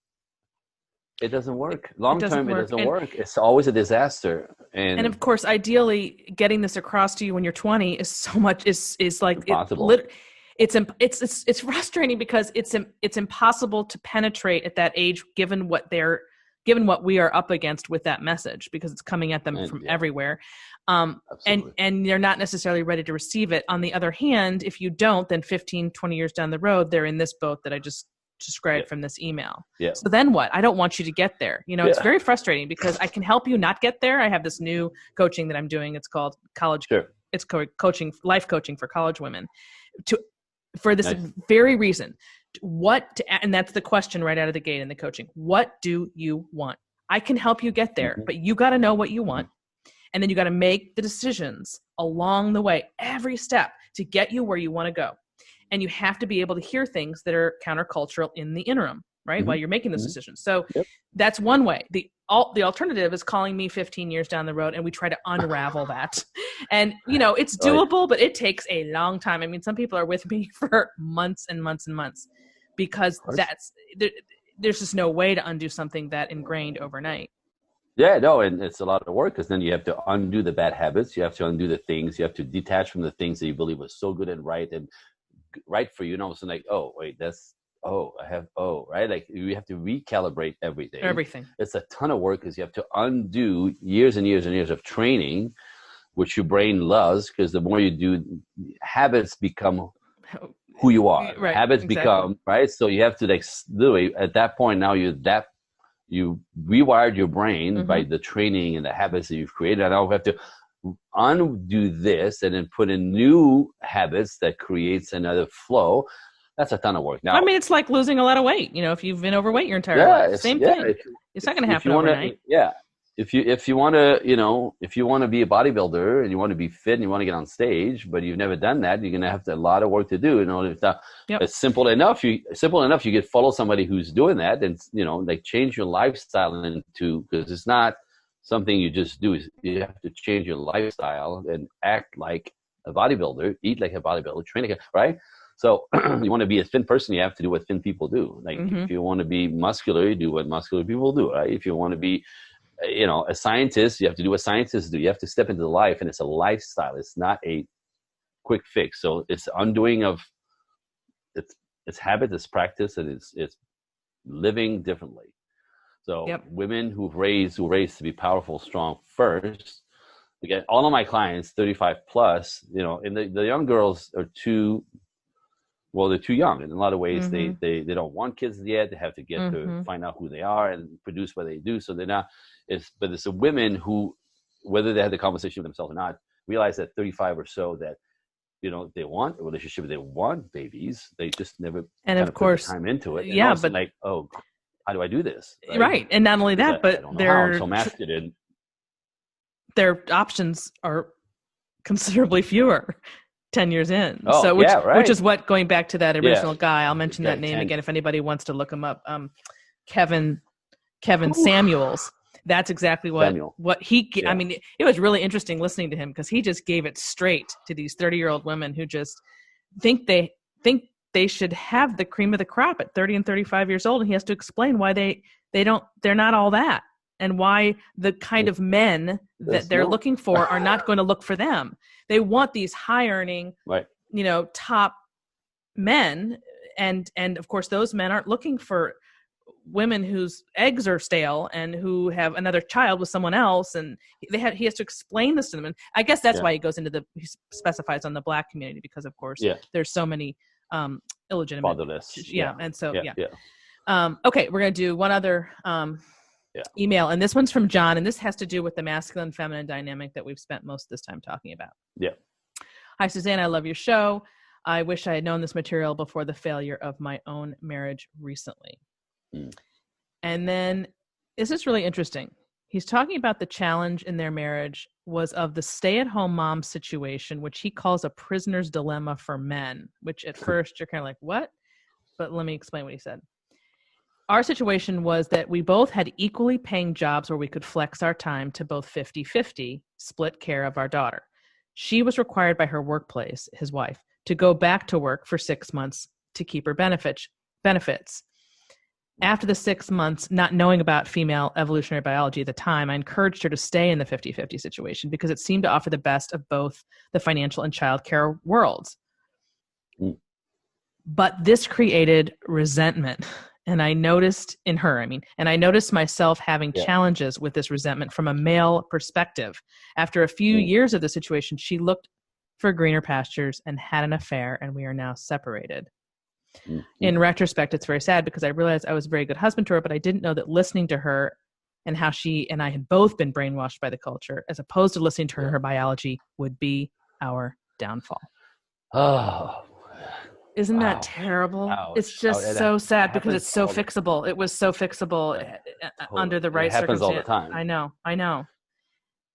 it doesn't work. Long term, it doesn't work. It's always a disaster. And of course, ideally, getting this across to you when you're 20 is so much is like impossible. It's frustrating because it's impossible to penetrate at that age, given what we are up against with that message, because it's coming at them from everywhere. And they're not necessarily ready to receive it. On the other hand, if you don't, then 15, 20 years down the road, they're in this boat that I just described from this email. So then what? I don't want you to get there. It's very frustrating because I can help you not get there. I have this new coaching that I'm doing. It's called it's coaching, life coaching for college women, for this very reason. And that's the question right out of the gate in the coaching. What do you want? I can help you get there, but you got to know what you want. And then you got to make the decisions along the way, every step, to get you where you want to go. And you have to be able to hear things that are countercultural in the interim, right? While you're making those decisions. So that's one way. The alternative is calling me 15 years down the road and we try to unravel that. And, it's doable, but it takes a long time. I mean, some people are with me for months and months and months because there's just no way to undo something that ingrained overnight. Yeah, no, and it's a lot of work because then you have to undo the bad habits. You have to undo the things. You have to detach from the things that you believe was so good and right for you. And all of a sudden, like, oh, wait, right? Like, you have to recalibrate everything. It's a ton of work because you have to undo years and years and years of training, which your brain loves, because the more you do, habits become who you are. Right, habits become, right? So you have to, like, literally, at that point, now you rewired your brain by the training and the habits that you've created. And now we have to undo this and then put in new habits that creates another flow. That's a ton of work. Now, I mean, it's like losing a lot of weight. If you've been overweight your entire life, same thing. It's not going to happen overnight. If you want to, be a bodybuilder and you want to be fit and you want to get on stage, but you've never done that, you're going to have a lot of work to do. It's simple enough. You could follow somebody who's doing that and, like, change your lifestyle into, because it's not something you just do. You have to change your lifestyle and act like a bodybuilder, eat like a bodybuilder, train like right? So you want to be a thin person, you have to do what thin people do. Like, if you want to be muscular, you do what muscular people do, right? If you want to be a scientist, you have to do what scientists do. You have to step into the life, and it's a lifestyle. It's not a quick fix. So it's undoing of it's habit, it's practice, and it's living differently. So women who raised to be powerful, strong first. Again, all of my clients, 35 plus, and the young girls are they're too young in a lot of ways. They don't want kids yet. They have to get to find out who they are and produce what they do. So they're not. But it's the women who, whether they had the conversation with themselves or not, realize at 35 or so that they want a relationship, they want babies. They just never of course put the time into it. And but like, oh, how do I do this? Right. And not only that, but I'm so masculine. Their options are considerably fewer 10 years in. Which is what, going back to that original guy, I'll mention that name again if anybody wants to look him up. Kevin Samuels. That's exactly what he, I mean, it was really interesting listening to him because he just gave it straight to these 30-year-old women who just think they should have the cream of the crop at 30 and 35 years old. And he has to explain why they they're not all that, and why the kind of men that they're looking for are not going to look for them. They want these high earning, right, top men. And of course, those men aren't looking for women whose eggs are stale and who have another child with someone else. And he has to explain this to them. And I guess that's why he goes into he specifies on the Black community, because of course there's so many illegitimate fatherless. And so okay, we're going to do one other email, and this one's from John, and this has to do with the masculine feminine dynamic that we've spent most of this time talking about. Hi Suzanne, I love your show. I wish I had known this material before the failure of my own marriage recently. And then this is really interesting. He's talking about the challenge in their marriage was of the stay-at-home mom situation, which he calls a prisoner's dilemma for men, which at first you're kind of like, what? But let me explain what he said. Our situation was that we both had equally paying jobs where we could flex our time to both 50-50, split care of our daughter. She was required by her workplace, his wife, to go back to work for 6 months to keep her benefits. After the 6 months, not knowing about female evolutionary biology at the time, I encouraged her to stay in the 50-50 situation because it seemed to offer the best of both the financial and childcare worlds. But this created resentment. And I noticed in her, and I noticed myself having challenges with this resentment from a male perspective. After a few years of the situation, she looked for greener pastures and had an affair, and we are now separated. In retrospect, it's very sad because I realized I was a very good husband to her, but I didn't know that listening to her and how she and I had both been brainwashed by the culture, as opposed to listening to her biology, would be our downfall. Oh, isn't that terrible? Ouch. It's just so sad because it's so fixable. It was so fixable under the right circumstances. It happens all the time. I know.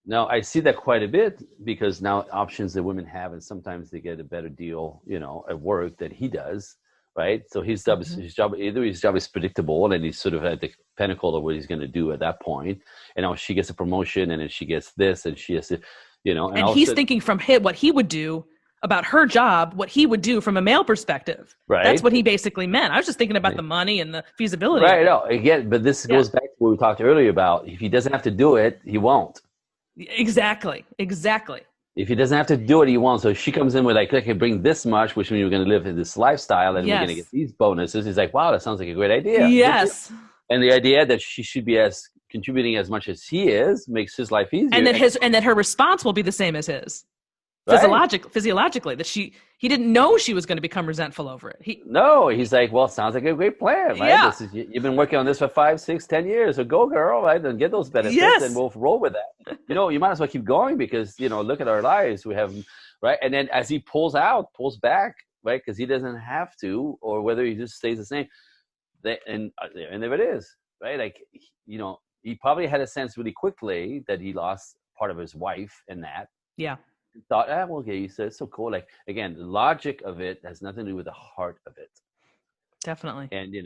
No, I see that quite a bit because now options that women have, and sometimes they get a better deal, at work than he does. Right. So his job is predictable, and he's sort of at the pinnacle of what he's going to do at that point. And now she gets a promotion, and then she gets this, and she has to, and he's thinking from what he would do about her job, what he would do from a male perspective. Right. That's what he basically meant. I was just thinking about the money and the feasibility. Right. No, again, but this goes back to what we talked earlier about. If he doesn't have to do it, he won't. Exactly. If he doesn't have to do it, he won't. So she comes in with okay, bring this much, which means you're going to live in this lifestyle, and we're going to get these bonuses. He's like, wow, that sounds like a great idea. Yes. And the idea that she should be contributing as much as he is makes his life easier. And that her response will be the same as his. Right? Physiologically, that he didn't know she was going to become resentful over it. He's like, well, it sounds like a great plan, right? Yeah. You've been working on this for 5, 6, 10 years. So go, girl, right? And get those benefits, and we'll roll with that. You might as well keep going because, look at our lives. We have, right? And then as he pulls back, right? Because he doesn't have to, or whether he just stays the same. And there it is, right? Like, he probably had a sense really quickly that he lost part of his wife in that. Yeah. Thought, okay, you said it's so cool. Like, again, the logic of it has nothing to do with the heart of it. Definitely. And,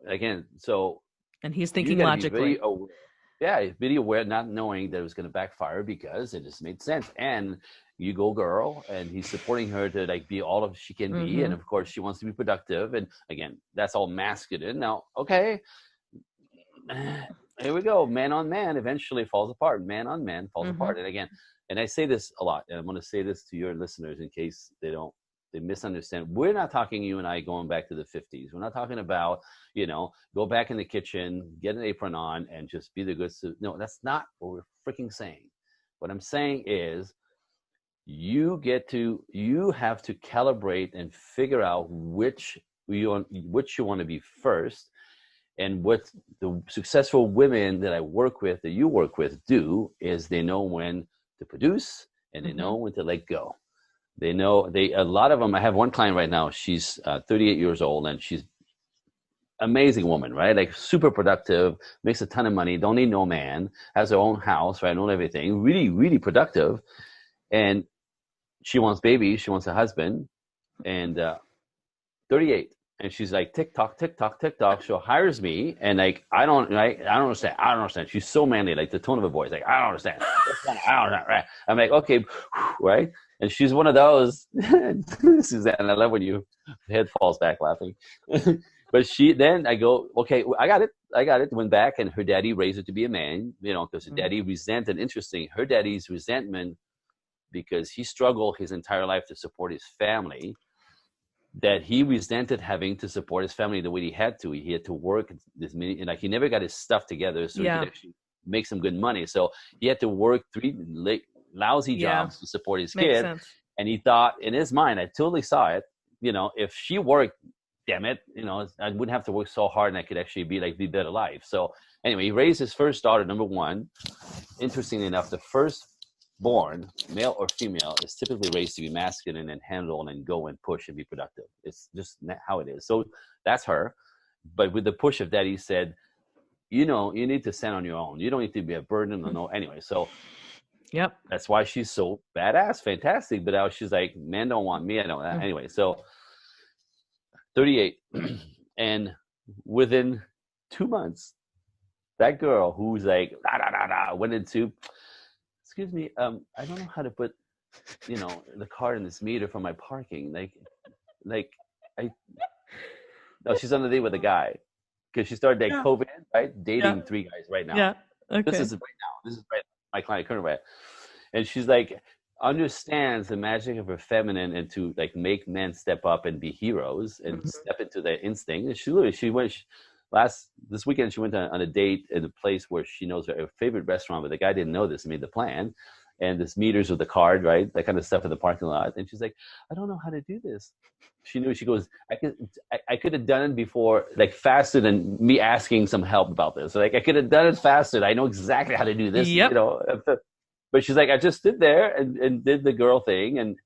again, so. And he's thinking logically. He's really aware, not knowing that it was going to backfire because it just made sense. And you go, girl, and he's supporting her to be all of she can be. And of course, she wants to be productive. And again, that's all masculine. Now, okay, here we go. Man on man eventually falls apart. Man on man falls apart. And again, and I say this a lot, and I'm going to say this to your listeners in case they misunderstand. We're not talking you and I going back to the 50s. We're not talking about, go back in the kitchen, get an apron on, and just be the good. No, that's not what we're freaking saying. What I'm saying is you have to calibrate and figure out which you want to be first. And what the successful women that I work with, that you work with, do is they know when to produce, and they know when to let go. They know a lot of them. I have one client right now. She's 38 years old, and she's amazing woman, right? Like super productive, makes a ton of money, don't need no man, has her own house, right? Own everything, really, really productive. And she wants babies. She wants a husband, and 38. And she's like, TikTok, TikTok, TikTok. She hires me, and like, I don't understand. She's so manly, like the tone of her voice, like, I don't understand. I don't know, right? I'm like, okay, right? And she's one of those, Suzanne, I love when your head falls back laughing. But then I go, okay, I got it. Went back, and her daddy raised her to be a man, because her daddy resented. Interesting, her daddy's resentment, because he struggled his entire life to support his family, that he resented having to support his family the way he had to. He had to work this many, and like he never got his stuff together, so he could actually make some good money. So he had to work 3 lousy jobs to support his Makes kid. sense. And he thought in his mind, I totally saw it, if she worked, damn it, I wouldn't have to work so hard, and I could actually be better life. So anyway, he raised his first daughter, number one. Interestingly enough, the first born, male or female, is typically raised to be masculine and handle and go and push and be productive. It's just how it is. So that's her. But with the push of that, he said, you need to stand on your own. You don't need to be a burden or no. Anyway, so that's why she's so badass, fantastic. But now she's like, men don't want me. I don't. Anyway, so 38, and within 2 months, that girl who's like went into, excuse me, I don't know how to put, the card in this meter for my parking. No, she's on a date with a guy, because she started COVID, right? Dating 3 guys right now. Yeah. Okay. This is right now. This is right. My client current right. And she's like, understands the magic of her feminine, and to make men step up and be heroes and step into their instinct. And this weekend she went on a date in a place where she knows her favorite restaurant, but the guy didn't know this and made the plan. And this meters with the card, right? That kind of stuff in the parking lot. And she's like, I don't know how to do this. She goes, I could have done it before, faster than me asking some help about this. I could have done it faster. I know exactly how to do this, But she's like, I just stood there and did the girl thing. And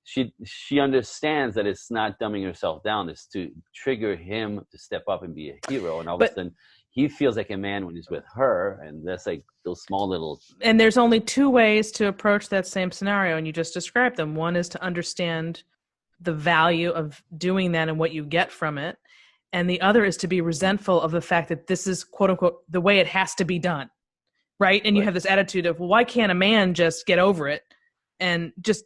she understands that it's not dumbing herself down. It's to trigger him to step up and be a hero. And all of a sudden, he feels like a man when he's with her. And that's those small little... And there's only 2 ways to approach that same scenario, and you just described them. One is to understand the value of doing that and what you get from it. And the other is to be resentful of the fact that this is, quote unquote, the way it has to be done. Right? And you have this attitude of, well, why can't a man just get over it? And just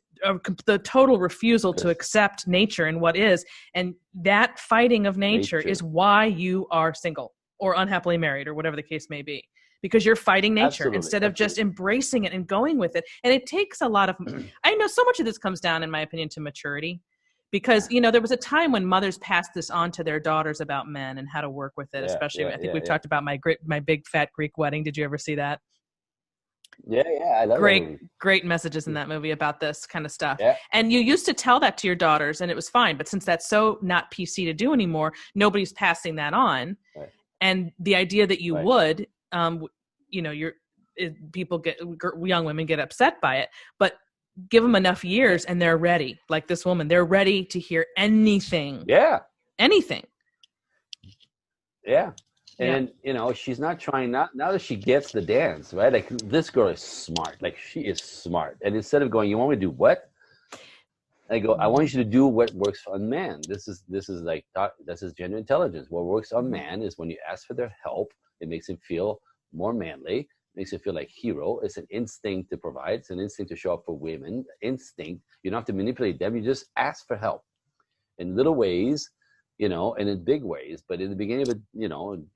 the total refusal to accept nature and what is. And that fighting of nature is why you are single or unhappily married or whatever the case may be. Because you're fighting nature instead of just embracing it and going with it. And it takes a lot of, I know so much of this comes down, in my opinion, to maturity. Because, there was a time when mothers passed this on to their daughters about men and how to work with it, especially. I think we've talked about my big fat Greek wedding. Did you ever see that? Yeah, I love it. Great messages in that movie about this kind of stuff. Yeah. And you used to tell that to your daughters and it was fine. But since that's so not PC to do anymore, nobody's passing that on. Right. And the idea that you would, young women get upset by it, but give them enough years and they're ready. Like this woman, they're ready to hear anything. Yeah. Anything. Yeah. And, she's not trying, now that she gets the dance, right? This girl is smart. She is smart. And instead of going, you want me to do what? I go, I want you to do what works on man. This is gender intelligence. What works on man is when you ask for their help, it makes him feel more manly. Makes you feel like hero. It's an instinct to provide. It's an instinct to show up for women. Instinct. You don't have to manipulate them. You just ask for help in little ways, and in big ways. But in the beginning of it,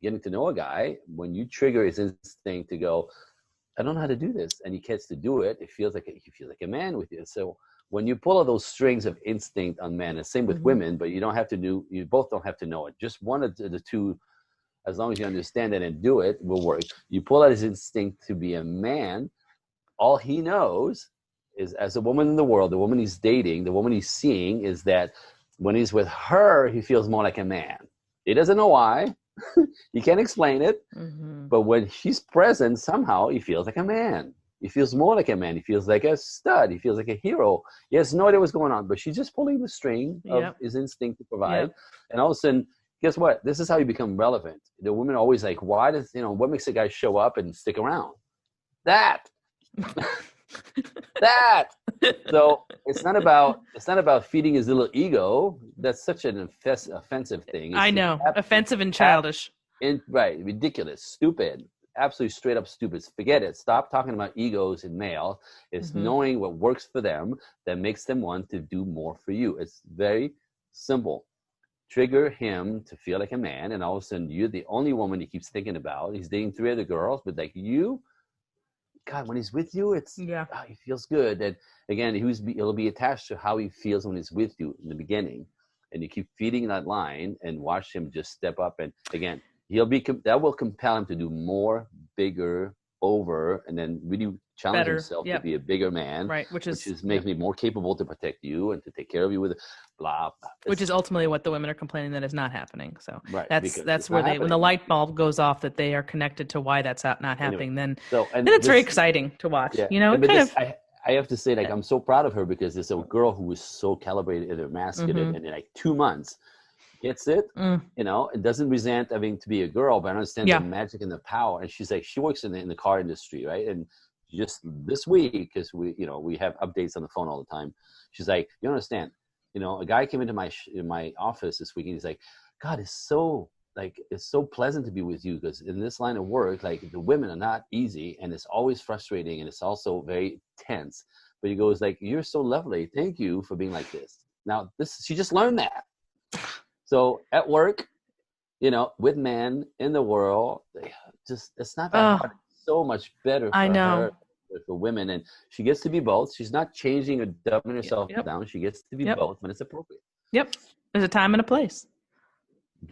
getting to know a guy, when you trigger his instinct to go, I don't know how to do this, and he gets to do it, he feels like a man with you. So when you pull all those strings of instinct on men, and same with women, but you both don't have to know it. Just one of the two. As long as you understand it and do it, will work. You pull out his instinct to be a man. All he knows is, as a woman in the world, the woman he's dating, the woman he's seeing, is that when he's with her, he feels more like a man. He doesn't know why. He can't explain it. But when she's present, somehow he feels like a man. He feels more like a man. He feels like a stud. He feels like a hero. He has no idea what's going on, but she's just pulling the string of his instinct to provide. And all of a sudden, guess what? This is how you become relevant. The women are always like, why does, what makes a guy show up and stick around? That. So it's not about feeding his little ego. That's such an offensive thing. I know. Offensive and childish. Right. Ridiculous. Stupid. Absolutely straight up stupid. Forget it. Stop talking about egos in male. It's knowing what works for them that makes them want to do more for you. It's very simple. trigger him to feel like a man, and all of a sudden you're the only woman he keeps thinking about. He's dating 3 other girls, but like you, God, when he's with you, it's he feels good. And again, he'll be attached to how he feels when he's with you in the beginning, and you keep feeding that line and watch him just step up. And again, that will compel him to do more, bigger, over, and then really challenge himself to be a bigger man, right? Which is making me more capable to protect you and to take care of you with blah. Which is ultimately what the women are complaining that is not happening. So that's where when the light bulb goes off that they are connected to why that's not happening. Then it's very exciting to watch. Yeah. You know, I have to say, like, I'm so proud of her because it's a girl who was so calibrated and masculine, and in like 2 months gets it, you know, and doesn't resent having to be a girl, but understands the magic and the power. And she's like, she works in the car industry, right? And just this week, because we have updates on the phone all the time. She's like, you don't understand, you know, a guy came into my office this week and he's like, God, it's so pleasant to be with you, because in this line of work, like, the women are not easy, and it's always frustrating, and it's also very tense. But he goes like, you're so lovely. Thank you for being like this. Now she just learned that. So at work, you know, with men in the world, it's not that hard. It's so much better for her, for women. And she gets to be both. She's not changing or dumbing herself down. She gets to be both when it's appropriate. Yep. There's a time and a place.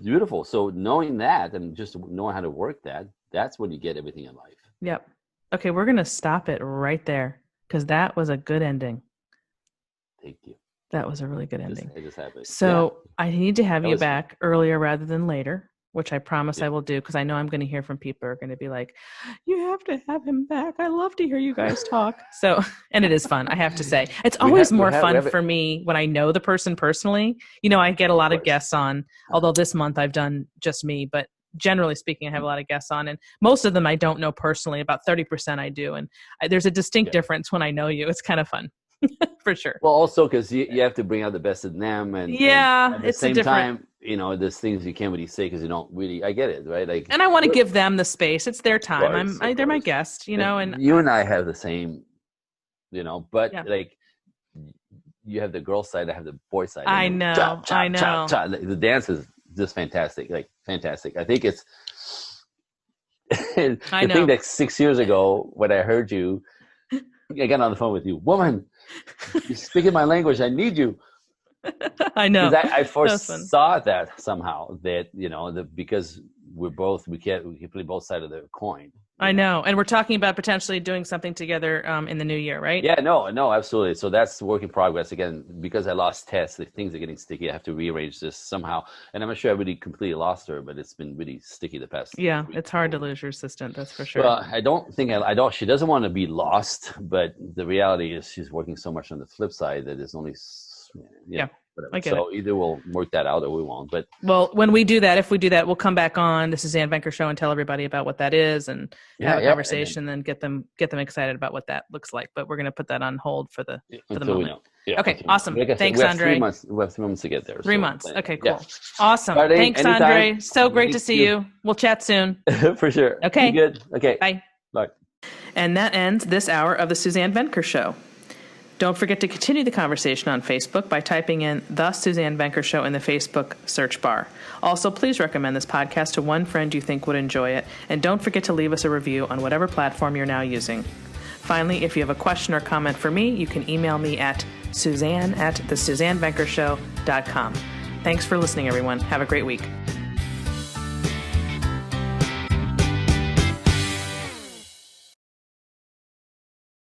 Beautiful. So knowing that and just knowing how to work that's when you get everything in life. Yep. Okay, we're going to stop it right there because that was a good ending. Thank you. That was a really good ending. It just happened. So I need to have you back earlier rather than later, which I promise I will do, because I know I'm going to hear from people who are going to be like, you have to have him back. I love to hear you guys talk. So, and it is fun, I have to say. It's always more fun for me when I know the person personally. You know, I get a lot of guests on, although this month I've done just me, but generally speaking, I have a lot of guests on, and most of them I don't know personally. About 30% I do. And there's a distinct difference when I know you. It's kind of fun. For sure. Well, also because you have to bring out the best in them, and at the same time, you know, there's things you can't really say because you don't really. I get it, right? Like, and I want to give them the space. It's their time. They're my guest, you know. And you and I have the same, you know, but like, you have the girl side, I have the boy side. I know. The dance is just fantastic, like fantastic. I think it's. I think that 6 years ago when I heard you. I got on the phone with you, woman. You're speaking my language. I need you. I know. I foresaw that somehow, that, you know, because we can play both sides of the coin. I know. And we're talking about potentially doing something together in the new year, right? Yeah, no, absolutely. So that's work in progress. Again, because I lost Tess, the things are getting sticky. I have to rearrange this somehow. And I'm not sure I really completely lost her, but it's been really sticky the past week. It's hard to lose your assistant, that's for sure. Well, I don't think she doesn't want to be lost, but the reality is she's working so much on the flip side that there's only So either we'll work that out or we won't. But when we do that, if we do that, we'll come back on the Suzanne Venker Show and tell everybody about what that is and have a conversation and get them excited about what that looks like. But we're going to put that on hold for the moment. Okay, awesome. Thanks, Andre. We have 3 months to get there. 3 months. Okay, cool. Yeah. Awesome. Thanks, anytime. Andre. So great to see you. We'll chat soon. For sure. Okay. Be good. Okay. Bye. And that ends this hour of the Suzanne Venker Show. Don't forget to continue the conversation on Facebook by typing in The Suzanne Venker Show in the Facebook search bar. Also, please recommend this podcast to one friend you think would enjoy it, and don't forget to leave us a review on whatever platform you're now using. Finally, if you have a question or comment for me, you can email me at suzanne@thesuzannevenkershow.com. Thanks for listening, everyone. Have a great week.